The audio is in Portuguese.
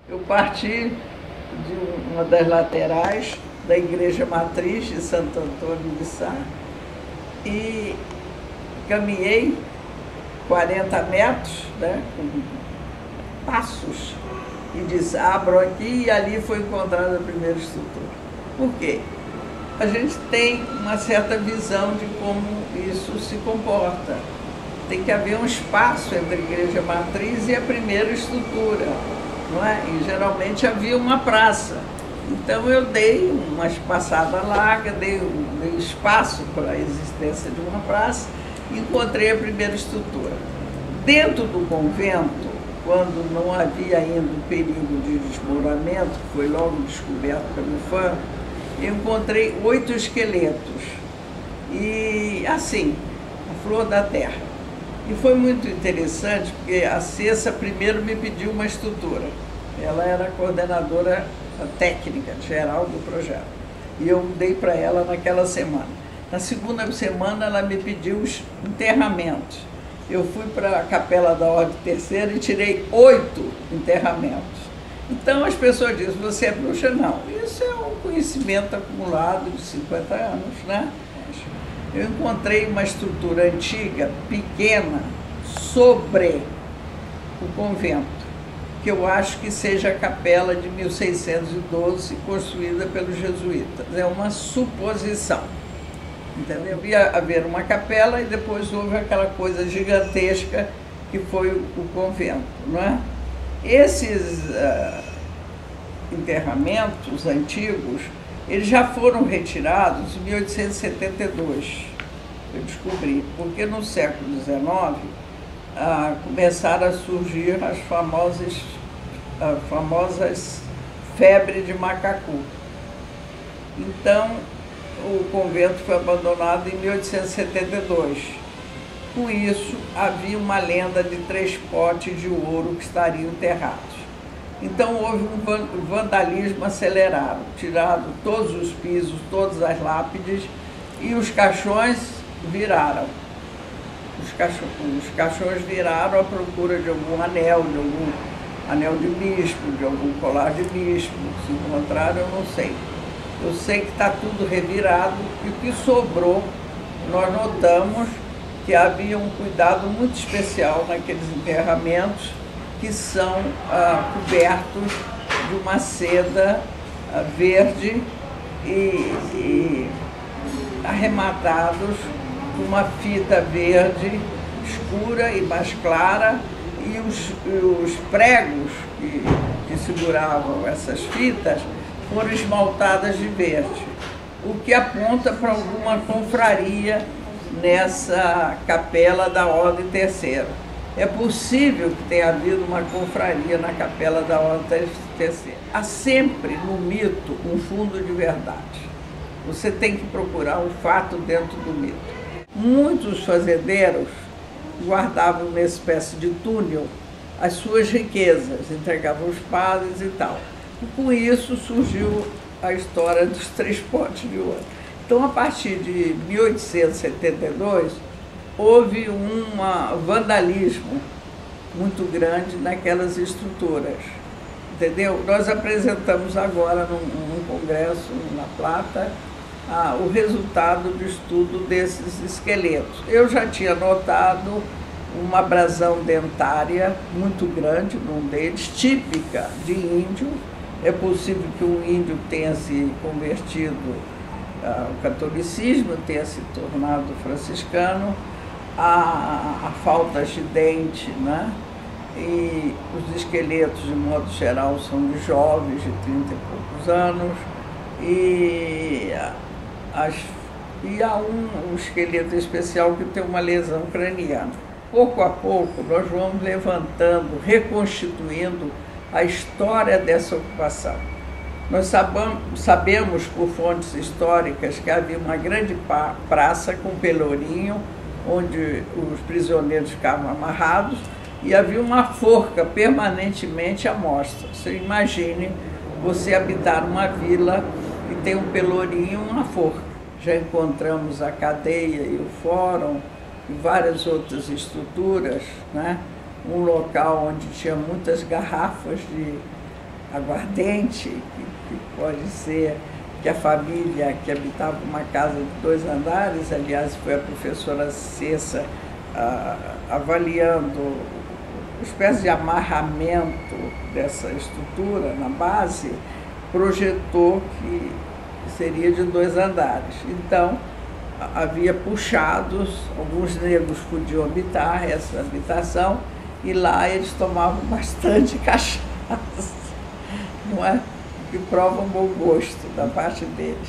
Eu parti de uma das laterais da Igreja Matriz de Santo Antônio de Sá e caminhei 40 metros, né, com passos, e disse, abro aqui, e ali foi encontrada a primeira estrutura. Por quê? A gente tem uma certa visão de como isso se comporta. Tem que haver um espaço entre a Igreja Matriz e a primeira estrutura, não é? E geralmente havia uma praça. Então eu dei uma espaçada larga, dei espaço para a existência de uma praça e encontrei a primeira estrutura. Dentro do convento, quando não havia ainda o perigo de desmoronamento, que foi logo descoberto pelo FAM, eu encontrei 8 esqueletos. E assim, a flor da terra. E foi muito interessante, porque a Cessa primeiro me pediu uma estrutura. Ela era a coordenadora técnica geral do projeto. E eu dei para ela naquela semana. Na segunda semana, ela me pediu os enterramentos. Eu fui para a Capela da Ordem Terceira e tirei 8 enterramentos. Então as pessoas dizem, você é bruxa? Não. Isso é um conhecimento acumulado de 50 anos, né? Eu encontrei uma estrutura antiga, pequena, sobre o convento, que eu acho que seja a capela de 1612, construída pelos jesuítas. É uma suposição, entendeu? Ia haver uma capela e depois houve aquela coisa gigantesca que foi o convento, não é? Esses enterramentos antigos, eles já foram retirados em 1872, eu descobri, porque no século XIX começaram a surgir as famosas febres de macacu. Então, o convento foi abandonado em 1872. Com isso, havia uma lenda de 3 potes de ouro que estariam enterrados. Então houve um vandalismo acelerado, tiraram todos os pisos, todas as lápides e os caixões viraram. Os caixões viraram à procura de algum anel de bispo, de algum colar de bispo. Se encontraram, eu não sei. Eu sei que está tudo revirado e o que sobrou, nós notamos que havia um cuidado muito especial naqueles enterramentos, que são cobertos de uma seda verde e arrematados com uma fita verde escura e mais clara, e os pregos que seguravam essas fitas foram esmaltadas de verde, o que aponta para alguma confraria nessa capela da Ordem Terceira. É possível que tenha havido uma confraria na Capela da Ordem Terceira. Há sempre no mito um fundo de verdade. Você tem que procurar um fato dentro do mito. Muitos fazendeiros guardavam nessa espécie de túnel as suas riquezas, entregavam os padres e tal. E com isso surgiu a história dos 3 potes de ouro. Então, a partir de 1872, houve um vandalismo muito grande naquelas estruturas, entendeu? Nós apresentamos agora num congresso na Plata o resultado do estudo desses esqueletos. Eu já tinha notado uma abrasão dentária muito grande num deles, típica de índio. É possível que um índio tenha se convertido ao catolicismo, tenha se tornado franciscano. A falta de dente, né? E os esqueletos, de modo geral, são de jovens de 30 e poucos anos, e há um esqueleto especial que tem uma lesão craniana. Pouco a pouco, nós vamos levantando, reconstituindo a história dessa ocupação. Nós sabemos, por fontes históricas, que havia uma grande praça com pelourinho, onde os prisioneiros ficavam amarrados, e havia uma forca permanentemente à mostra. Você imagine você habitar uma vila e tem um pelourinho e uma forca. Já encontramos a cadeia e o fórum e várias outras estruturas, né? Um local onde tinha muitas garrafas aguardente, que pode ser que a família que habitava uma casa de 2 andares, aliás, foi a professora Cessa avaliando uma espécie de amarramento dessa estrutura na base, projetou que seria de 2 andares. Então, havia puxados, alguns negros podiam habitar essa habitação, e lá eles tomavam bastante cachaça, não é? Que prova um bom gosto da parte deles.